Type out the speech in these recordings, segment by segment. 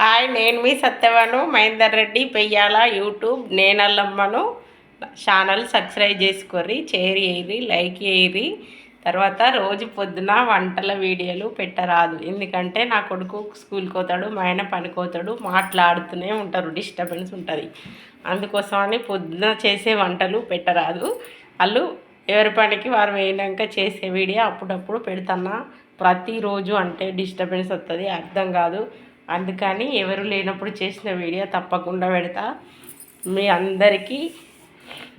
Hi, నేను మీ సత్యవను మహేందర్ రెడ్డి పెయ్యాల యూట్యూబ్ నేనల్లమ్మను ఛానల్ సబ్స్క్రైబ్ చేసుకోర్రి, షేర్ చేయరి, లైక్ చేయరి. తర్వాత రోజు పొద్దున వంటల వీడియోలు పెట్టరాదు, ఎందుకంటే నా కొడుకు స్కూల్కి పోతాడు, మా ఆయన పనికోతాడు, మాట్లాడుతూనే ఉంటారు, డిస్టర్బెన్స్ ఉంటుంది. అందుకోసమని పొద్దున చేసే వంటలు పెట్టరాదు. వాళ్ళు ఎవరి పనికి వారు వేయినాక చేసే వీడియో అప్పుడప్పుడు పెడుతున్నా. ప్రతిరోజు అంటే డిస్టర్బెన్స్ వస్తుంది, అర్థం కాదు. అందుకని ఎవరు లేనప్పుడు చేసిన వీడియో తప్పకుండా పెడతా. మీ అందరికీ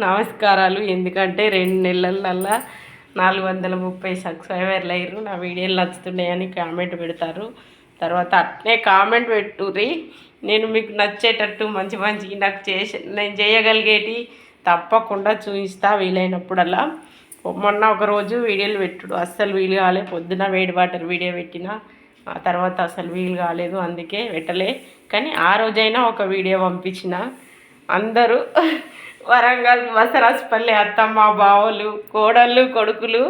నమస్కారాలు. ఎందుకంటే 2 నెలలల్లా 430 సబ్స్క్రైబర్లు అయ్యారు. నా వీడియోలు నచ్చుతున్నాయని కామెంట్ పెడతారు. తర్వాత అట్నే కామెంట్ పెట్టుర్రి. నేను మీకు నచ్చేటట్టు మంచి మంచి నేను చేయగలిగేటి తప్పకుండా చూపిస్తా వీలైనప్పుడల్లా. మొన్న ఒకరోజు వీడియోలు పెట్టుడు అస్సలు వీలు కాలే. పొద్దున వేడి వాటర్ వీడియో పెట్టిన, ఆ తర్వాత అసలు వీలు కాలేదు, అందుకే పెట్టలే. కానీ ఆ రోజైనా ఒక వీడియో పంపించిన. అందరూ వరంగల్ వసరాజపల్లి అత్తమ్మ, బావలు, కోడళ్ళు, కొడుకులు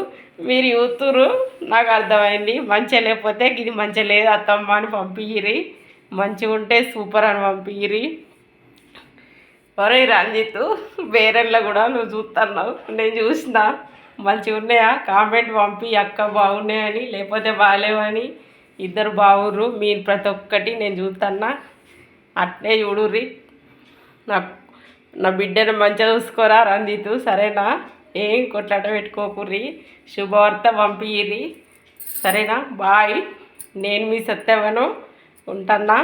మీరు యూతురు, నాకు అర్థమైంది. మంచిగా లేకపోతే ఇది మంచిగా లేదు అత్తమ్మ అని పంపియ్యిరి, మంచిగా ఉంటే సూపర్ అని పంపియ్యిరి. ఒరే రంజిత్, వేరేళ్ళ కూడా నువ్వు చూస్తున్నావు, నేను చూసిన. మంచిగా ఉన్నాయా కామెంట్ పంపి, అక్క బాగున్నాయని, లేకపోతే బాగాలేవని. ఇద్దరు బావుర్రు, మీరు ప్రతి ఒక్కటి నేను చూస్తున్నా. అట్నే చూడుర్రి. నా బిడ్డను మంచిగా చూసుకోరా రంజిత్, సరేనా? ఏం కొట్లాట పెట్టుకోకుర్రి, శుభవార్త పంపియ్యిరి, సరేనా? బాయ్. నేను మీ సత్యవను, ఉంటున్నా.